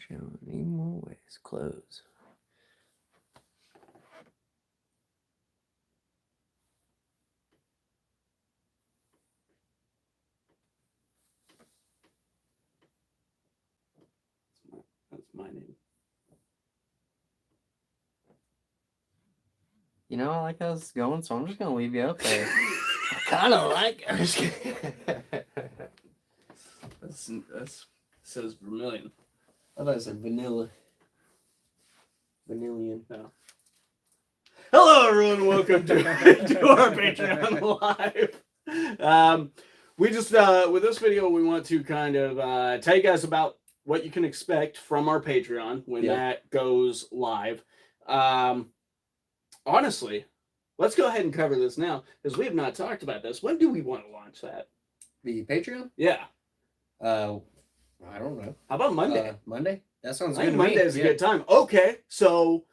showing any more ways. Close. That's my name. You know, I like how this is going, so I'm just gonna leave you up there. I kind of like it. That's says vermilion. I thought it said vanilla. Vanillion. No. Hello, everyone. Welcome to our Patreon live. We just with this video, we want to kind of tell you guys about what you can expect from our Patreon when that goes live. Honestly, let's go ahead and cover this now because we have not talked about this. When do we want to launch that? The Patreon? Yeah. I don't know. How about Monday? Monday? That sounds good. I think Monday is a good time. Okay, so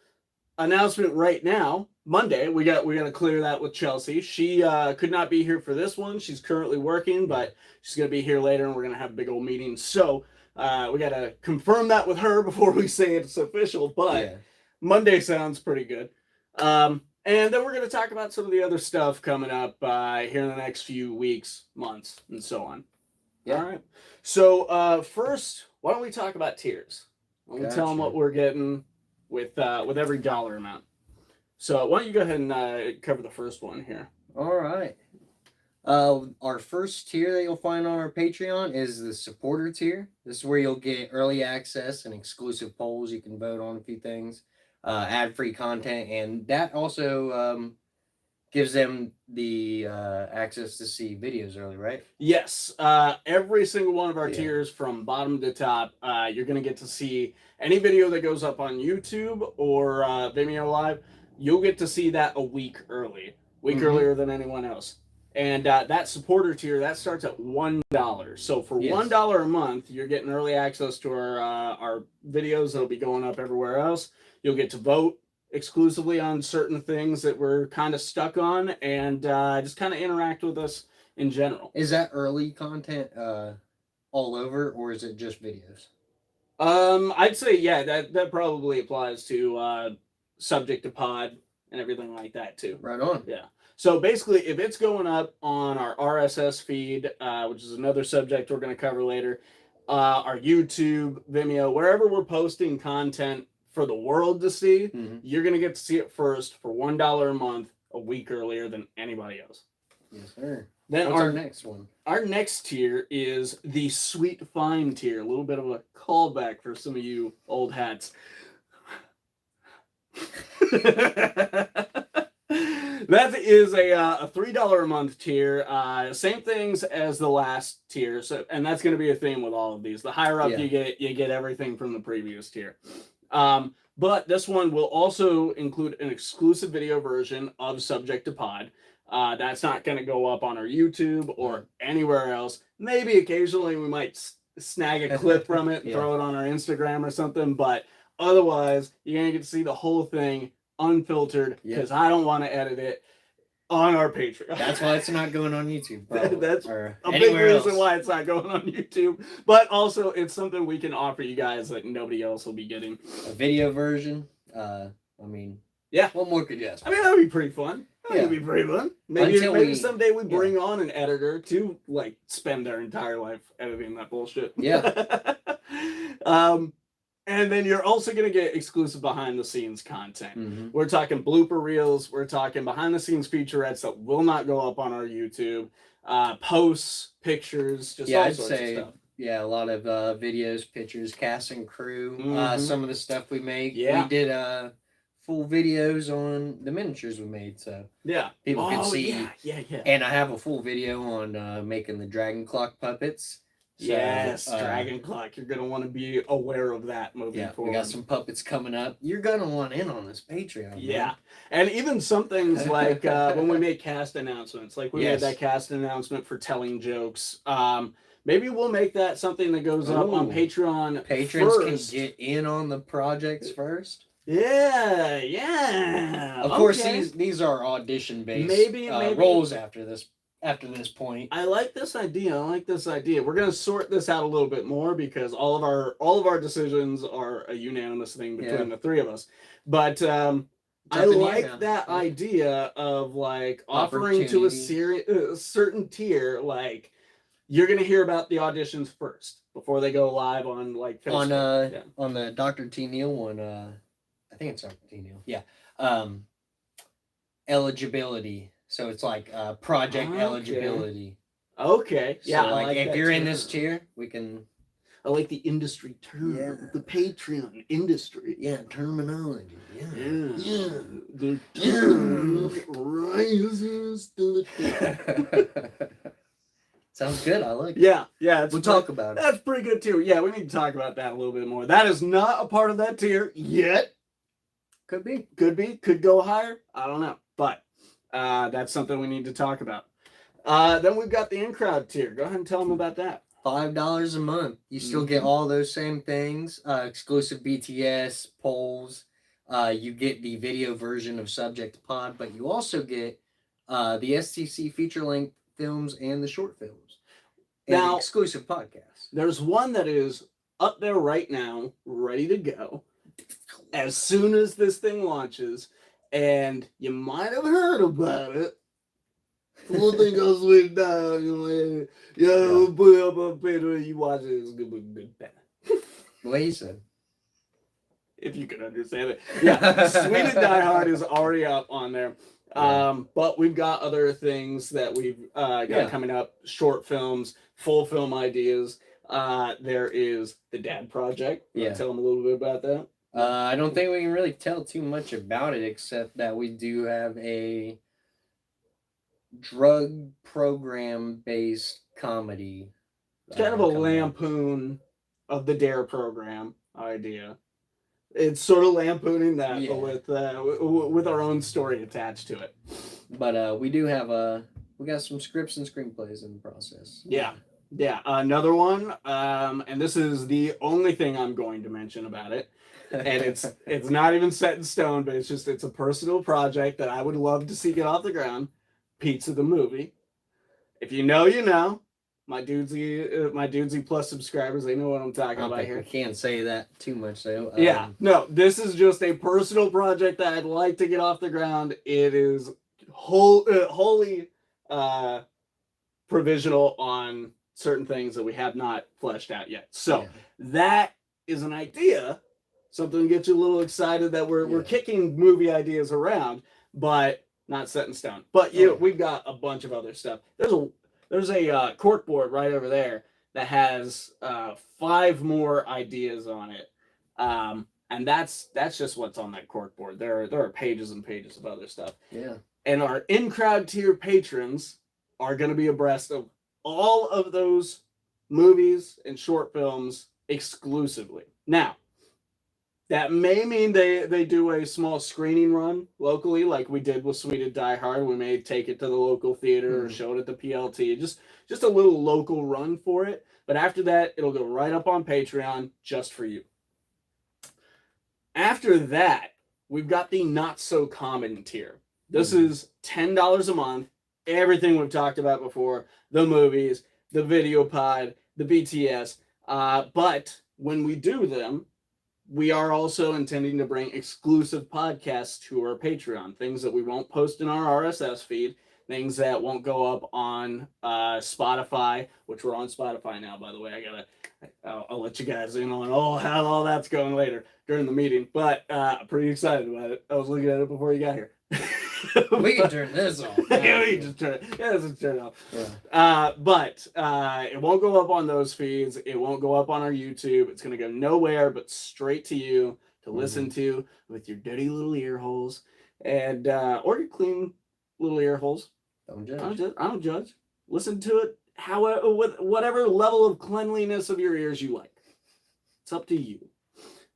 announcement right now. Monday, we got to clear that with Chelsea. She could not be here for this one. She's currently working, but she's gonna be here later, and we're gonna have a big old meeting. So we got to confirm that with her before we say it's official. But Monday sounds pretty good. And then we're gonna talk about some of the other stuff coming up here in the next few weeks, months, and so on. Yeah. All right. So first, why don't we talk about tiers? Why don't we tell them what we're getting with every dollar amount? So why don't you go ahead and cover the first one here? All right. Our first tier that you'll find on our Patreon is the supporter tier. This is where you'll get early access and exclusive polls. You can vote on a few things, ad-free content, and that also gives them the access to see videos early, right? Yes. Every single one of our tiers from bottom to top, you're going to get to see any video that goes up on YouTube or Vimeo Live. You'll get to see that a week early, earlier than anyone else. And that supporter tier, that starts at $1. So for $1 a month, you're getting early access to our videos that'll be going up everywhere else. You'll get to vote exclusively on certain things that we're kind of stuck on, and just kind of interact with us in general. Is that early content all over, or is it just videos? I'd say that probably applies to subject to pod and everything like that too. Right on. Yeah. So basically, if it's going up on our RSS feed, which is another subject we're going to cover later, our YouTube, Vimeo, wherever we're posting content for the world to see, you're going to get to see it first for $1 a month, a week earlier than anybody else. Yes, sir. Then what's our next one? Our next tier is the Sweet Fine tier. A little bit of a callback for some of you old hats. That is a $3 a month tier. Same things as the last tier. So, and that's going to be a theme with all of these. The higher up you get everything from the previous tier. But this one will also include an exclusive video version of Subject to Pod. That's not going to go up on our YouTube or anywhere else. Maybe occasionally we might snag a clip from it and throw it on our Instagram or something. But otherwise, you're going to get to see the whole thing unfiltered because I don't want to edit it on our Patreon. That's why it's not going on YouTube. That's a big reason why it's not going on YouTube. But also, it's something we can offer you guys that nobody else will be getting. A video version. What more could you ask? I mean, that would be pretty fun. That would be pretty fun. Maybe someday we bring on an editor to like spend their entire life editing that bullshit. Yeah. And then you're also going to get exclusive behind-the-scenes content. We're talking blooper reels. We're talking behind-the-scenes featurettes that will not go up on our YouTube. Posts, pictures, just all sorts of stuff. Yeah, a lot of videos, pictures, cast and crew. Some of the stuff we make. Yeah. We did full videos on the miniatures we made, so people can see. Yeah. And I have a full video on making the Dragon Clock puppets. So, yes, Dragon Clock. You're going to want to be aware of that moving forward. We got some puppets coming up. You're going to want in on this Patreon. Yeah. Man. And even some things like when we make cast announcements, like we made that cast announcement for telling jokes. Maybe we'll make that something that goes up on Patreon. Patrons first. Can get in on the projects first. Yeah. Of course, these are audition-based roles after this after this point. I like this idea. We're gonna sort this out a little bit more because all of our decisions are a unanimous thing between the three of us. But I like that idea of like offering to a certain tier, like you're gonna hear about the auditions first before they go live on like Facebook. On the Dr. T. Neal one. I think it's Dr. T. Neal. Yeah. Eligibility. So it's like project eligibility. Okay. So like if you're in this tier, we can. I like the industry term. Yeah. The Patreon industry. Yeah, terminology. Yeah. The term rises to the top. Sounds good. I like it. Yeah. We'll talk about it. That's pretty good too. Yeah, we need to talk about that a little bit more. That is not a part of that tier yet. Could be. Could go higher. I don't know. But that's something we need to talk about. Then we've got the in-crowd tier. Go ahead and tell them about that. $5 a month. You still get all those same things. Exclusive BTS, polls. You get the video version of Subject Pod, but you also get the STC feature-length films and the short films. And now, the exclusive podcasts. There's one that is up there right now, ready to go, as soon as this thing launches, and you might have heard about it. One thing goes with down, put up on Patreon, you watch it, it's good. The way he said. If you can understand it. Yeah, Sweded Die Hard is already up on there. But we've got other things that we've got coming up, short films, full film ideas. There is the Dad Project. Tell them a little bit about that. I don't think we can really tell too much about it, except that we do have a drug program based comedy. It's kind of a lampoon of the DARE program idea. It's sort of lampooning that, but with our own story attached to it. But we do have we got some scripts and screenplays in the process. Yeah. Another one, and this is the only thing I'm going to mention about it, and it's not even set in stone, but it's a personal project that I would love to see get off the ground. Pizza the movie. If you know, you know. My Dudesy Plus subscribers, they know what I'm talking about here. I can't say that too much, though. No, this is just a personal project that I'd like to get off the ground. It is wholly provisional on certain things that we have not fleshed out yet. So that is an idea, something to get you a little excited that we're kicking movie ideas around, but not set in stone. But we've got a bunch of other stuff. There's a cork board right over there that has 5 more ideas on it, and that's just what's on that cork board. There are pages and pages of other stuff. Yeah. And our in-crowd tier patrons are going to be abreast of all of those movies and short films exclusively. Now, that may mean they do a small screening run locally, like we did with Sweded Die Hard. We may take it to the local theater or show it at the PLT. Just a little local run for it. But after that, it'll go right up on Patreon just for you. After that, we've got the not so common tier. This is $10 a month. Everything we've talked about before, the movies, the video pod, the BTS. But when we do them, we are also intending to bring exclusive podcasts to our Patreon, things that we won't post in our RSS feed, things that won't go up on Spotify, which we're on Spotify now, by the way. I'll let you guys in on how all that's going later during the meeting, but I'm pretty excited about it. I was looking at it before you got here. We can turn this off. Yeah, we can just turn it. Yeah, let's just turn it off. Yeah. But it won't go up on those feeds. It won't go up on our YouTube. It's going to go nowhere but straight to you to listen to with your dirty little ear holes and or your clean little ear holes. Don't judge. I don't judge. Listen to it however, with whatever level of cleanliness of your ears you like. It's up to you.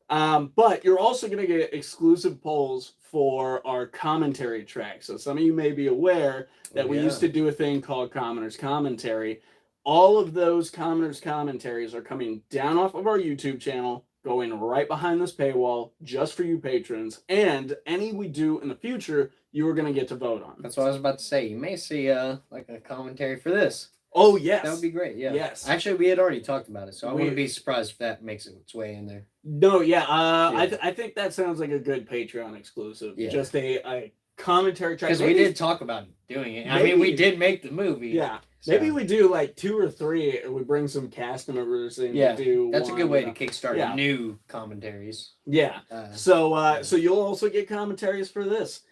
But you're also going to get exclusive polls for our commentary track. So some of you may be aware that we used to do a thing called Commoners Commentary. All of those Commoners Commentaries are coming down off of our YouTube channel going right behind this paywall just for you patrons, and any we do in the future, you are going to get to vote on. That's what I was about to say. You may see like a commentary for this. Oh, yes. That would be great, yeah. Yes. Actually, we had already talked about it, so I wouldn't be surprised if that makes its way in there. No, yeah. I think that sounds like a good Patreon exclusive. Yeah. Just a commentary track. Because we did talk about doing it. I mean, we did make the movie. Yeah. So. Maybe we do like 2 or 3 and we bring some cast members in to do that's a good way to kickstart new commentaries. Yeah. So you'll also get commentaries for this.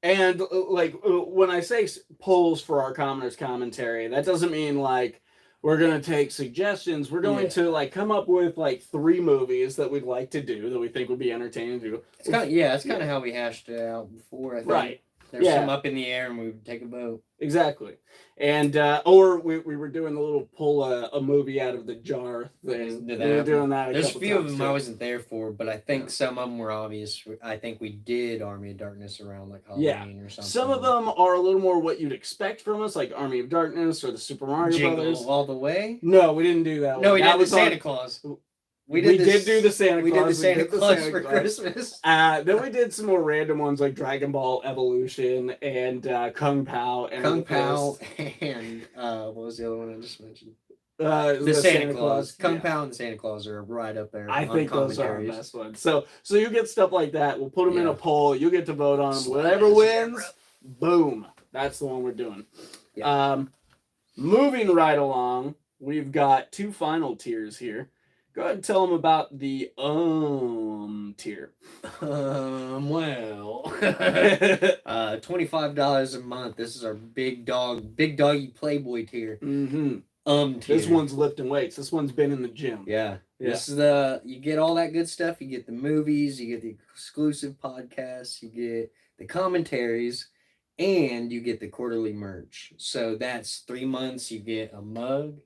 And like when I say polls for our commoners commentary, that doesn't mean like we're going to take suggestions. We're going to like come up with like 3 movies that we'd like to do that we think would be entertaining to do. It's kind of how we hashed it out before, I think. Right. There's some up in the air and we would take a vote. Exactly. And or we were doing a little pull a movie out of the jar thing. We were doing that. There's a few of them I wasn't there for, but I think some of them were obvious. I think we did Army of Darkness around like Halloween or something. Some of them are a little more what you'd expect from us, like Army of Darkness or the Super Mario Jingle Brothers. All the Way? No, we didn't do that. No, we did the Santa Claus. We did do the Santa Claus. We did the Santa Claus for Christmas. Then we did some more random ones like Dragon Ball Evolution and Kung Pao. And Kung Pao and what was the other one I just mentioned? The Santa Claus. Kung Pao and the Santa Claus are right up there. I think those are the best ones. So you get stuff like that. We'll put them in a poll. You get to vote on them. Whatever wins, boom. That's the one we're doing. Yeah. Moving right along, we've got 2 final tiers here. Go ahead and tell them about the tier. Well, $25 a month. This is our big doggy Playboy tier. Tier. This one's lifting weights. This one's been in the gym. Yeah. This is you get all that good stuff. You get the movies, you get the exclusive podcasts, you get the commentaries, and you get the quarterly merch. So that's 3 months. You get a mug.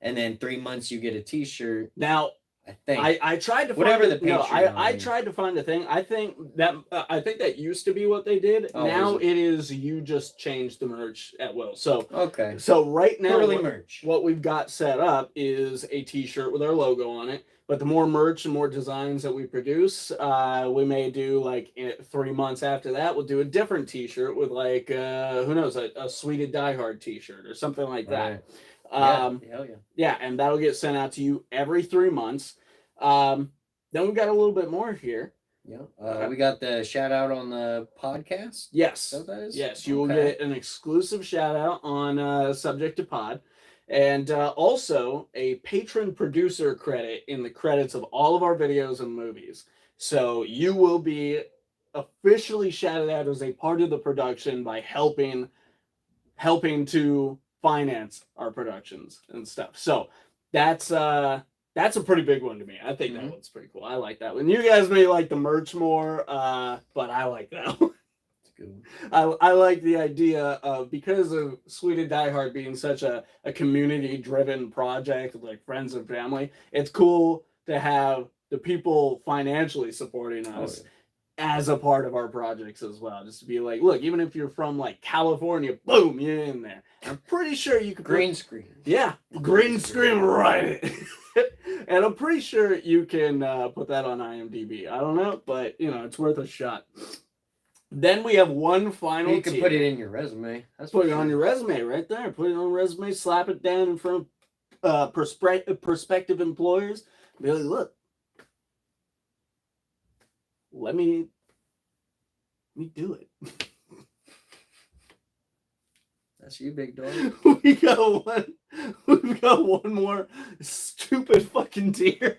And then 3 months you get a T-shirt. Now, I think I tried to whatever find the Patreon. I tried to find a thing. I think that used to be what they did. Oh, now it is you just change the merch at will. So okay. So right now, merch. What we've got set up is a T-shirt with our logo on it. But the more merch and more designs that we produce, we may do like 3 months after that, we'll do a different T-shirt with like who knows, a Sweded Die Hard T-shirt or something like that. Right. Hell yeah. Yeah, and that'll get sent out to you every 3 months. Then we've got a little bit more here. Yeah. We got the shout out on the podcast. Yes. That is? Yes, you will get an exclusive shout out on Subject to Pod. And also a patron producer credit in the credits of all of our videos and movies. So you will be officially shouted out as a part of the production by helping to finance our productions and stuff. So that's a pretty big one to me. I think that one's pretty cool. I like that one. You guys may like the merch more, but I like that one. It's good. I like the idea of, because of Sweded Die Hard being such a community driven project with like friends and family, it's cool to have the people financially supporting us as a part of our projects as well. Just to be like, look, even if you're from like California, boom, you're in there. I'm pretty sure you could green screen. Yeah, green screen right. And I'm pretty sure you can put that on IMDb. I don't know, but it's worth a shot. Then we have one final. You can put it in your resume. That's put it on your resume right there. Put it on a resume. Slap it down in front of prospective employers. Be like, look, let me do it. That's you, big dog. We've got one more stupid fucking tier.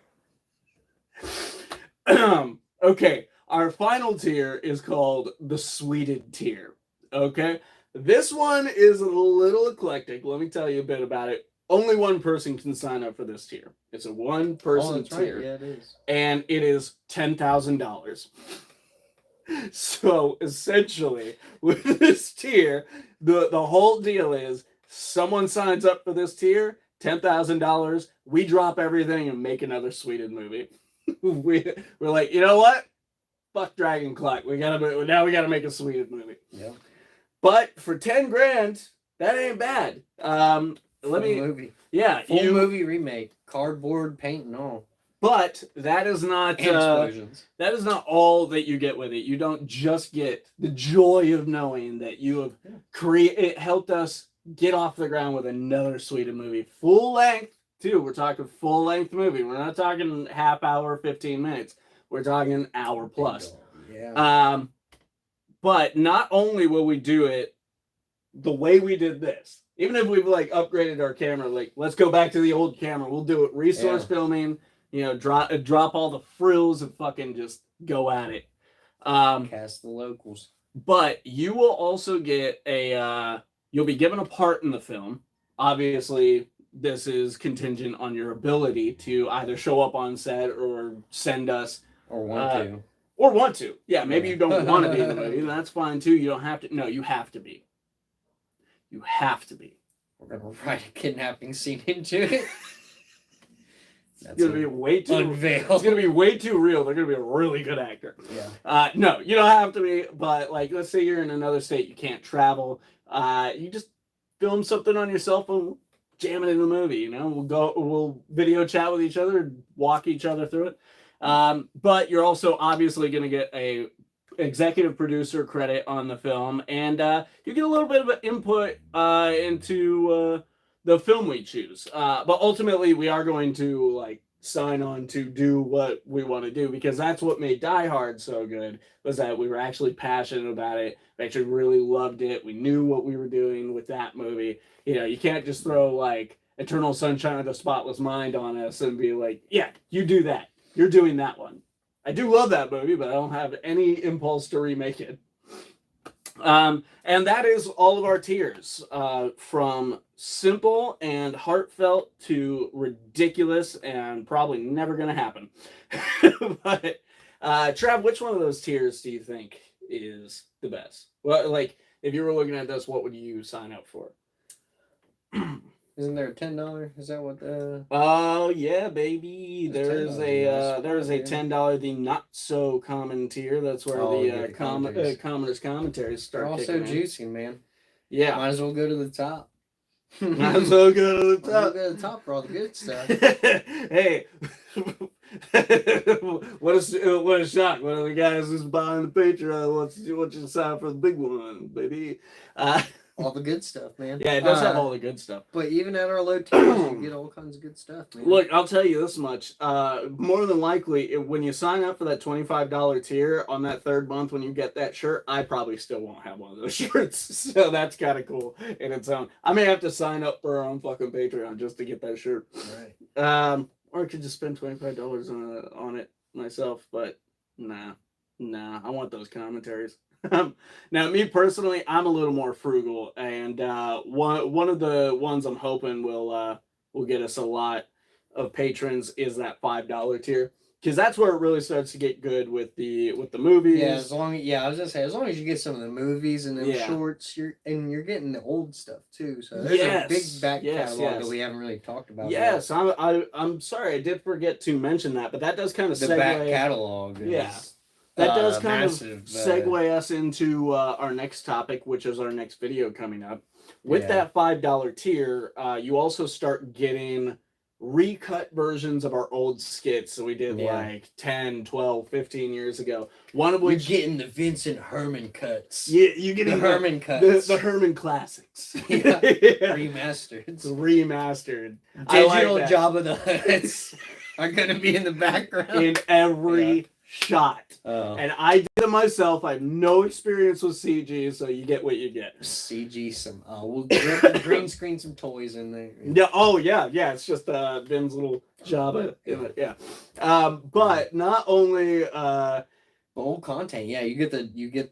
Okay, our final tier is called the Sweded tier. Okay, this one is a little eclectic. Let me tell you a bit about it. Only one person can sign up for this tier. It's a one-person tier. Right. Yeah, it is. And it is $10,000. So essentially, with this tier, the whole deal is someone signs up for this tier, $10,000. We drop everything and make another Sweded movie. We're like, you know what? Fuck Dragon Clock. We gotta make a Sweded movie. Yeah. But for $10,000, that ain't bad. Movie. Yeah, full movie remake, cardboard paint and all. But that is not And explosions. that is not all that you get with it. You don't just get the joy of knowing that you have it helped us get off the ground with another Sweded movie, full length too. We're talking full length movie. We're not talking half hour, 15 minutes. We're talking an hour plus. Yeah. But not only will we do it the way we did this, even if we've like upgraded our camera, like let's go back to the old camera. We'll do it resource filming. You know, drop all the frills and fucking just go at it. Cast the locals. But you will also get you'll be given a part in the film. Obviously, this is contingent on your ability to either show up on set or send us. Or want to. Or want to. Yeah, maybe you don't want to be in the movie. That's fine too. You don't have to. No, you have to be. You have to be. We're going to write a kidnapping scene into it. It's gonna be way too unveiled. It's gonna be way too real. They're gonna be a really good actor. Yeah. No, you don't have to be. But like, let's say you're in another state, you can't travel. You just film something on your cell phone, jam it in the movie. You know, we'll video chat with each other, walk each other through it. But you're also obviously gonna get a executive producer credit on the film, and you get a little bit of input into the film we choose. But ultimately, we are going to like sign on to do what we want to do, because that's what made Die Hard so good, was that we were actually passionate about it. We actually really loved it. We knew what we were doing with that movie. You know, you can't just throw like Eternal Sunshine of the Spotless Mind on us and be like, yeah, you do that. You're doing that one. I do love that movie, but I don't have any impulse to remake it. And that is all of our tiers, from simple and heartfelt to ridiculous and probably never going to happen. But Trav, which one of those tiers do you think is the best? Well, like if you were looking at this, what would you sign up for? Isn't there a $10? Is that what the? Oh yeah, baby. There is a $10, the not so common tier. That's where the commoners commentaries start. They're all so juicy, man. Yeah, might as well go to the top. Might as well go to the top. Go to the top for all the good stuff. Hey, what a shock! One of the guys who's buying the Patreon wants you to sign for the big one, baby. All the good stuff, man. Yeah, it does have all the good stuff. But even at our low tiers, you get all kinds of good stuff, man. Look, I'll tell you this much. More than likely, when you sign up for that $25 tier on that third month, when you get that shirt, I probably still won't have one of those shirts. So that's kind of cool in its own. I may have to sign up for our own fucking Patreon just to get that shirt. Right. Or I could just spend $25 on it myself. But nah, I want those commentaries. Now, me personally, I'm a little more frugal, and one of the ones I'm hoping will get us a lot of patrons is that $5 tier, because that's where it really starts to get good with the movies. Yeah, I was gonna say, as long as you get some of the movies and the shorts, you're getting the old stuff too. So there's a big back catalog that we haven't really talked about. Yes, I'm sorry, I did forget to mention that, but that does kind of the back catalog. That does kind of segue us into our next topic, which is our next video coming up. With that $5 tier, you also start getting recut versions of our old skits. So we did like 10, 12, 15 years ago. One of which... You're getting the Vincent Herman cuts. Yeah, you're getting the Herman cuts. The Herman classics. Remastered. Remastered. Digital Jabba the Hutts are going to be in the background. In every shot. And I did it myself. I have no experience with CG, so you get what you get. CG some. We'll green screen some toys in there. Yeah. It's just Ben's little Jabba in it. Yeah. But not only old content. Yeah, you get the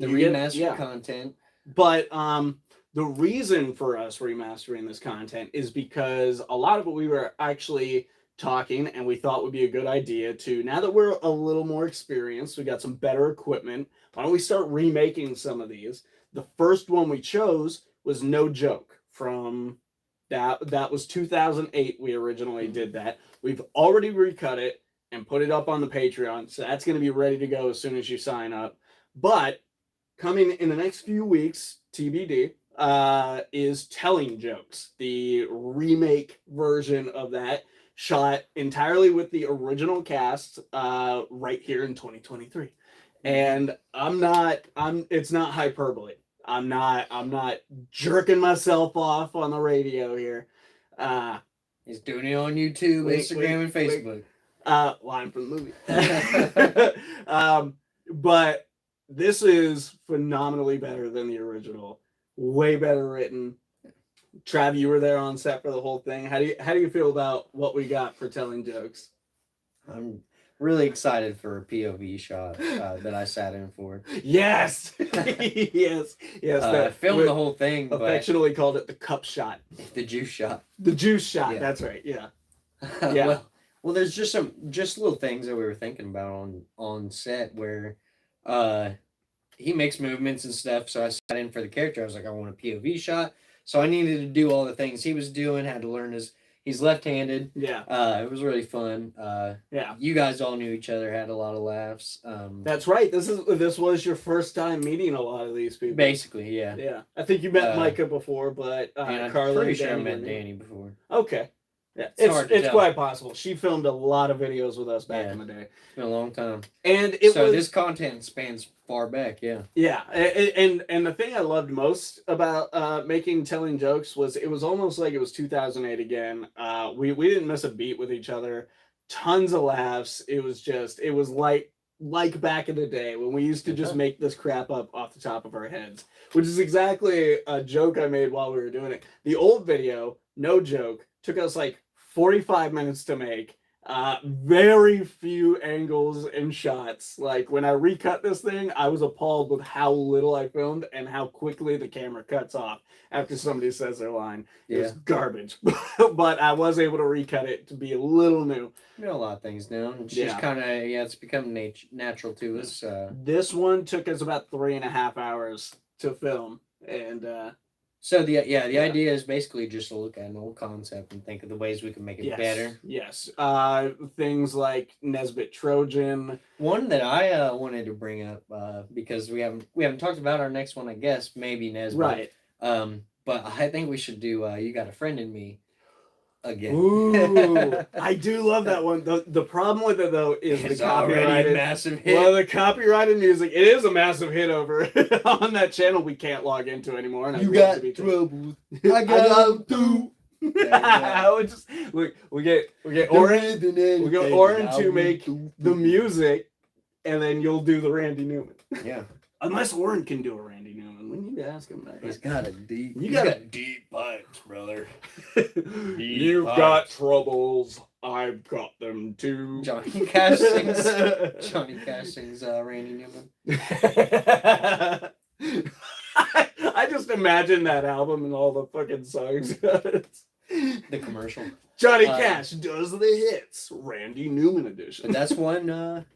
remastered content. But the reason for us remastering this content is because a lot of what we were actually talking and we thought would be a good idea to, now that we're a little more experienced, we got some better equipment, why don't we start remaking some of these? The first one we chose was No Joke from that was 2008. We originally did that. We've already recut it and put it up on the Patreon, so that's going to be ready to go as soon as you sign up. But coming in the next few weeks, TBD, is Telling Jokes, the remake version of that. shot entirely with the original cast right here in 2023. And it's not hyperbole. I'm not jerking myself off on the radio here. He's doing it on YouTube, Instagram, and Facebook. Line from the movie. But this is phenomenally better than the original. Way better written. Trav, you were there on set for the whole thing. How do you feel about what we got for telling jokes? I'm really excited for a POV shot that I sat in for. Yes, yes. I filmed the whole thing, affectionately called it the cup shot, the juice shot. The juice shot. Yeah. That's right. Yeah. Yeah. Well, there's just little things that we were thinking about on set where he makes movements and stuff. So I sat in for the character. I was like, I want a POV shot. So I needed to do all the things he was doing. Had to learn he's left-handed. Yeah. It was really fun. Yeah. You guys all knew each other. Had a lot of laughs. That's right. This was your first time meeting a lot of these people. Basically, yeah. Yeah. I think you met Micah before, but I'm Carly pretty sure I met Danny before. Okay. Yeah, it's quite possible. She filmed a lot of videos with us back in the day. It's been a long time. And this content spans far back, yeah. Yeah, and the thing I loved most about telling jokes was it was almost like it was 2008 again. We didn't miss a beat with each other. Tons of laughs. It was like back in the day when we used to just make this crap up off the top of our heads, which is exactly a joke I made while we were doing it. The old video, no joke, took us like 45 minutes to make. Very few angles and shots. Like when I recut this thing, I was appalled with how little I filmed and how quickly the camera cuts off after somebody says their line. It was garbage, but I was able to recut it to be a little new. You know a lot of things now. It's just kind of it's become natural to us. This one took us about 3.5 hours to film, and so the idea is basically just to look at an old concept and think of the ways we can make it better. Yes. Things like Nesbit Trojan. One that I wanted to bring up because we haven't talked about our next one, I guess, maybe Nesbit. Right. But I think we should do You Got a Friend in Me again. Ooh, I do love that one. The problem with it though is it's the copyrighted massive hit. Well, the copyrighted music, it is a massive hit over on that channel we can't log into anymore. And you got trouble. I got two. we get Oren to make the music, and then you'll do the Randy Newman. Yeah. Unless Oren can do a Randy Newman, we need to ask him that. He's got deep pipes, brother. You've got troubles. I've got them too. Johnny Cash sings Randy Newman. I just imagine that album and all the fucking songs. The commercial. Johnny Cash does the hits. Randy Newman edition. But that's one.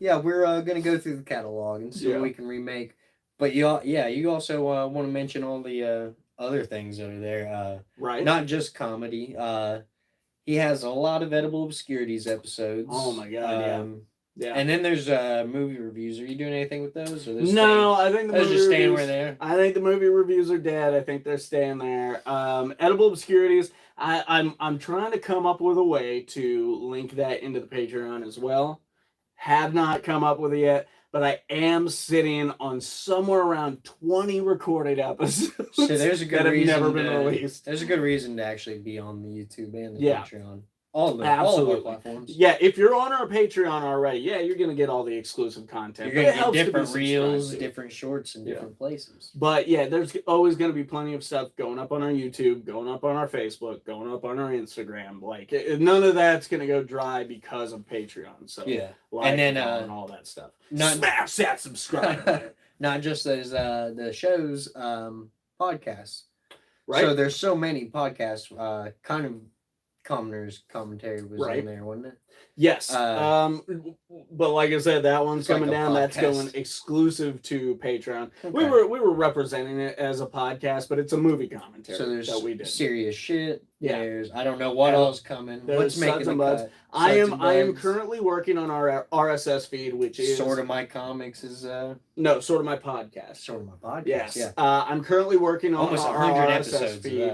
We're gonna go through the catalog and see what we can remake. But you also want to mention all the other things that are there. Right. Not just comedy. He has a lot of Edible Obscurities episodes. Oh my god. Yeah. And then there's movie reviews. Are you doing anything with those? Or no, I think the movie just staying reviews, where they're. I think the movie reviews are dead. I think they're staying there. Edible Obscurities. I'm trying to come up with a way to link that into the Patreon as well. Have not come up with it yet, but I am sitting on somewhere around 20 recorded episodes. So there's a good reason that have never been released. There's a good reason to actually be on the YouTube and the Patreon. All of our platforms. Yeah, if you're on our Patreon already, you're going to get all the exclusive content. You're going to get different reels, different shorts, in different places. But there's always going to be plenty of stuff going up on our YouTube, going up on our Facebook, going up on our Instagram. Like, none of that's going to go dry because of Patreon. So and then and all that stuff. Smash that subscribe button. Not just those the shows, podcasts. Right. So there's so many podcasts, kind of. Commoner's commentary was in there, wasn't it? Yes. But like I said, that one's coming down. That's going exclusive to Patreon. Okay. We were representing it as a podcast, but it's a movie commentary. So there's that we did. Serious shit. Yeah. There's I don't know what else coming. What's making the cut? I am currently working on our RSS feed, which is Sorta My Comics is no, Sorta My Podcast. Sorta My Podcast. Yes. I'm currently working on almost our 100 RSS episodes feed.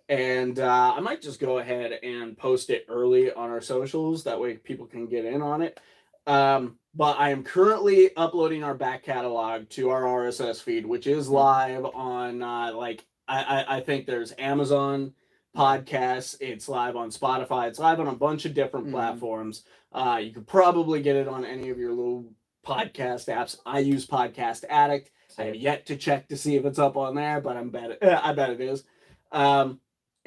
And I might just go ahead and post it early on our socials. That way people can get in on it. But I am currently uploading our back catalog to our RSS feed, which is live on I think there's Amazon Podcasts. It's live on Spotify. It's live on a bunch of different platforms. You could probably get it on any of your little podcast apps. I use Podcast Addict. I have yet to check to see if it's up on there, but I bet it is.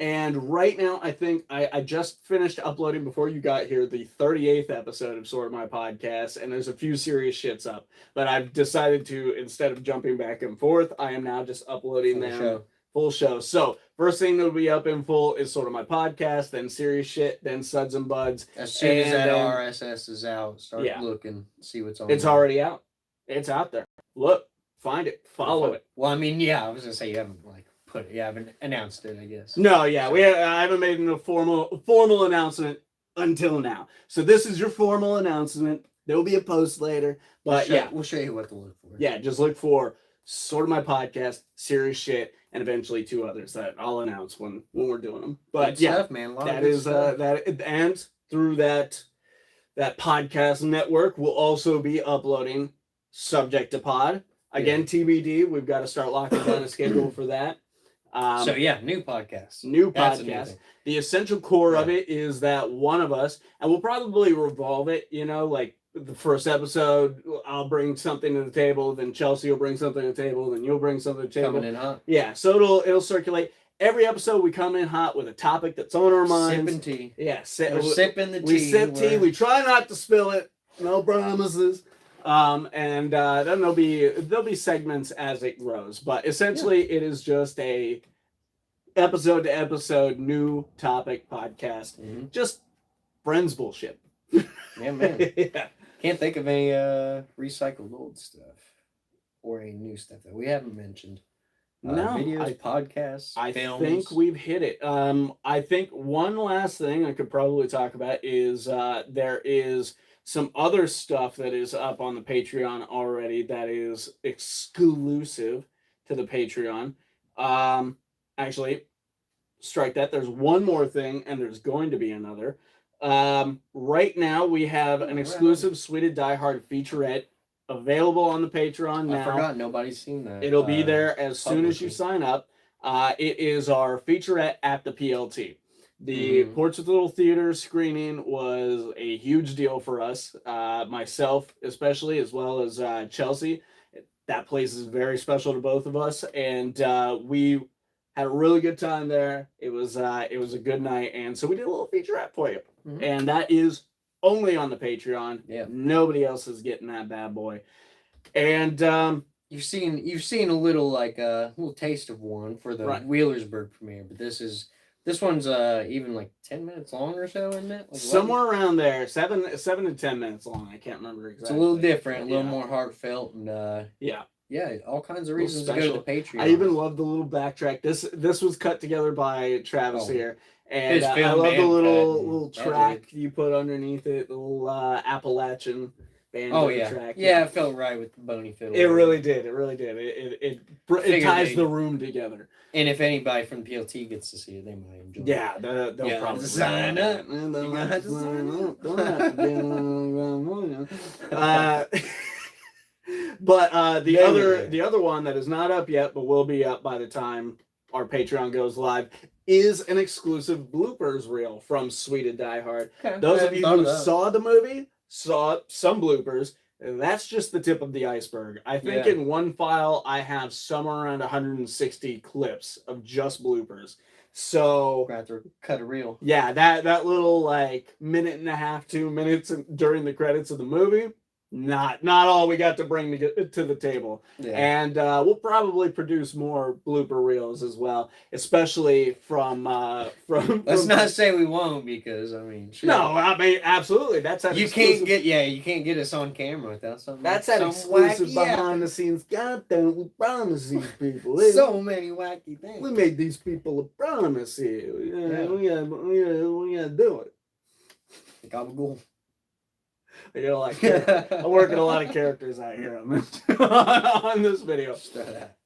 And right now, I think I just finished uploading before you got here the 38th episode of Sorta My Podcast, and there's a few serious shits up. But I've decided to, instead of jumping back and forth, I am now just uploading full show. So first thing that'll be up in full is Sorta My Podcast, then serious shit, then Suds and Buds. As soon as that RSS is out, start looking, see what's on. It's already out. It's out there. Look, find it, follow it. Well, I mean, yeah, I was gonna say you haven't you haven't announced it, I guess. No, yeah, I haven't made a formal announcement until now. So this is your formal announcement. There will be a post later, but we'll show you what to look for. Yeah, just look for Sort of My Podcast, serious shit, and eventually 2 others that I'll announce when we're doing them. But good stuff, man. That is that, and through that podcast network, we'll also be uploading Subject to Pod. Again, TBD. We've got to start locking down a schedule for that. New podcast. New podcast. The essential core of it is that one of us, and we'll probably revolve it, like the first episode, I'll bring something to the table, then Chelsea will bring something to the table, then you'll bring something to the table. Coming in hot. Yeah, so it'll circulate. Every episode we come in hot with a topic that's on our minds. Sipping tea. Yeah, sipping the tea. We sip tea. We try not to spill it. No promises. And then there'll be segments as it grows, but essentially it is just a episode to episode new topic podcast. Just friends bullshit. Yeah, man. Can't think of any recycled old stuff or any new stuff that we haven't mentioned. Videos, podcasts, I films. think we've hit it. I think one last thing I could probably talk about is there is some other stuff that is up on the Patreon already that is exclusive to the Patreon. Actually, strike that. There's one more thing, and there's going to be another. Right now, we have an exclusive Sweded Die Hard featurette available on the Patreon now. I forgot nobody's seen that. It'll be there as soon as you sign up. It is our featurette at the PLT. The Portsmouth Little Theater screening was a huge deal for us, myself especially, as well as Chelsea. That place is very special to both of us, and we had a really good time there. It was a good night, and so we did a little featurette for you, and that is only on the Patreon. Yeah, nobody else is getting that bad boy, and you've seen a little little taste of one for the Wheelersburg premiere, but this one's even like 10 minutes long or so, isn't it? Like somewhere around there, 7 to 10 minutes long. I can't remember exactly. It's a little different, a little more heartfelt, and all kinds of reasons to go to Patreon. I even love the little backtrack. This was cut together by Travis here, and I love the little track you put underneath it, the little Appalachian band track. Yeah, it felt right with the bony fiddle. It really did. It ties the room together. And if anybody from PLT gets to see it, they might enjoy it. Yeah, they'll probably sign up. But the other one that is not up yet, but will be up by the time our Patreon goes live, is an exclusive bloopers reel from Sweded Die Hard. Okay. Those of you who saw the movie saw some bloopers. That's just the tip of the iceberg. I think in one file I have somewhere around 160 clips of just bloopers. So we're going to have to cut a reel. Yeah, that little minute and a half, 2 minutes during the credits of the movie. Not all we got to bring to the table. Yeah. And we'll probably produce more blooper reels as well, especially from Let's not say we won't, because I mean absolutely. That's that you can't get us on camera without something. That's that exclusive behind the scenes. God damn, we promised these people so many wacky things. We made these people a promise here. We gotta do it. Gabagool. I'm working a lot of characters out here on this video.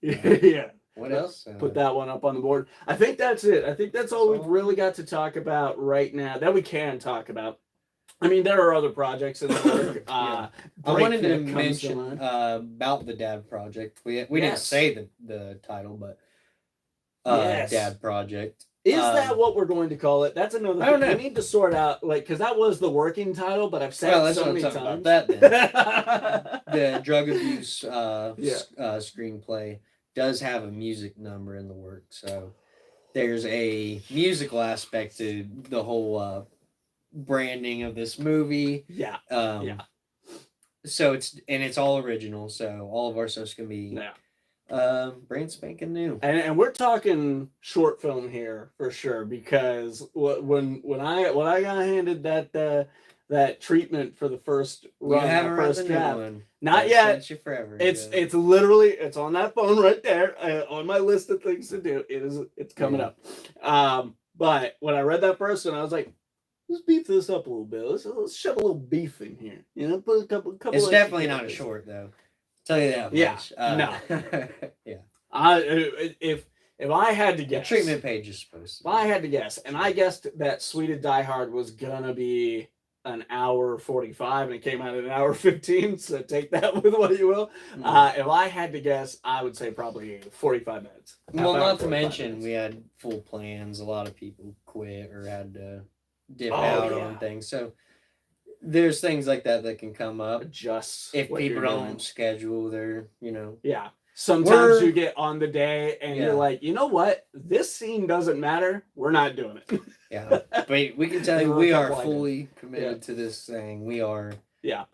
Yeah. What else? Put that one up on the board. I think that's it. I think that's all we've So- really got to talk about right now that we can talk about. I mean, there are other projects in the work. Yeah. I wanted to Breakneck comes mention mind. about the Dad Project. We didn't Yes. say the title, but Yes. Dad Project. Is that what we're going to call it? That's another I don't thing. know. We need to sort out, like, because that was the working title, but I've said Well, it let's so not many talk times. about that then. The drug abuse screenplay does have a music number in the work, so there's a musical aspect to the whole branding of this movie. Yeah. So it's all original, so all of our stuff's gonna be brand spanking new. And we're talking short film here for sure, because when I got handed that treatment for the first You run, haven't that read first the new draft, one. not I've yet. sent you forever. It's literally it's on that phone right there on my list of things to do. It's coming up. But when I read that first one, I was like, let's beef this up a little bit. Let's shove a little beef in here. You know, put a couple. It's definitely not a short though. Tell you that much. No. Yeah. If I had to The guess, treatment page is supposed to. if I had to guess, and I guessed that Sweded Die Hard was gonna be an hour 45, and it came out at an hour 15. So take that with what you will. If I had to guess, I would say probably 45 minutes. Well, not to mention we had full plans. A lot of people quit or had to dip out on things. So there's things like that can come up. Adjust If what people you're don't doing. schedule their, Yeah. Sometimes you get on the day and you're like, you know what? This scene doesn't matter. We're not doing it. Yeah. But we can tell you, There were a we are couple items. fully committed to this thing. We are. Yeah.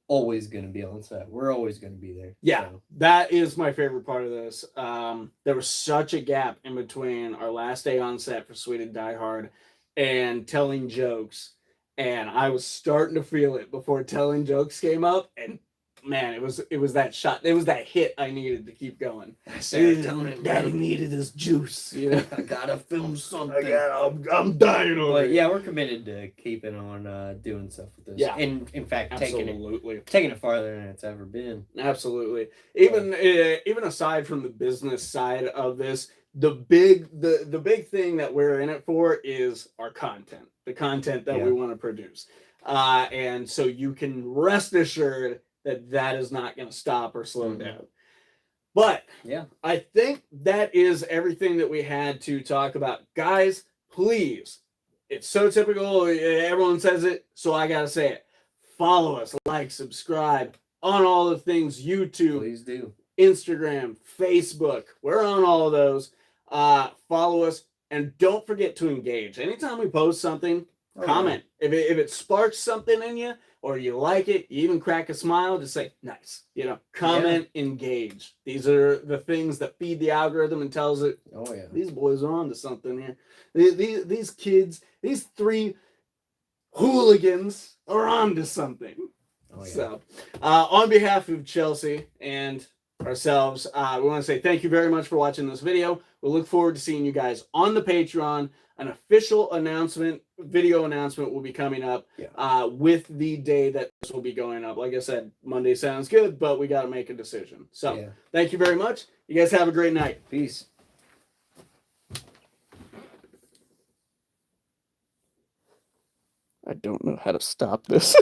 Always going to be on set. We're always going to be there. Yeah, So. that is my favorite part of this. There was such a gap in between our last day on set for Sweded Die Hard and telling jokes, and I was starting to feel it before telling jokes came up, and man, it was that shot, it was that hit I needed to keep going. Serotonin. Daddy needed his juice. You know, I gotta film something. I'm dying over But it. yeah, we're committed to keeping on doing stuff with this. Yeah. And in fact, taking Absolutely. it farther than it's ever been. Absolutely. Even aside from the business side of this, the big thing that we're in it for is our content, the content that we want to produce. And so you can rest assured that is not going to stop or slow down. But yeah, I think that is everything that we had to talk about. Guys, please, it's so typical. Everyone says it, so I got to say it. Follow us, like, subscribe on all the things, YouTube, please do. Instagram, Facebook. We're on all of those. Follow us, and don't forget to engage. Anytime we post something, comment. If it sparks something in you, or you like it, you even crack a smile, just say, nice. You know, comment, engage. These are the things that feed the algorithm and tells it, these boys are on to something here. These kids, these three hooligans are on to something. So, on behalf of Chelsea and ourselves, we want to say thank you very much for watching this video. We look forward to seeing you guys on the Patreon. An official video announcement will be coming up with the day that this will be going up. Like I said, Monday sounds good, but we got to make a decision. So, thank you very much. You guys have a great night. Peace. I don't know how to stop this.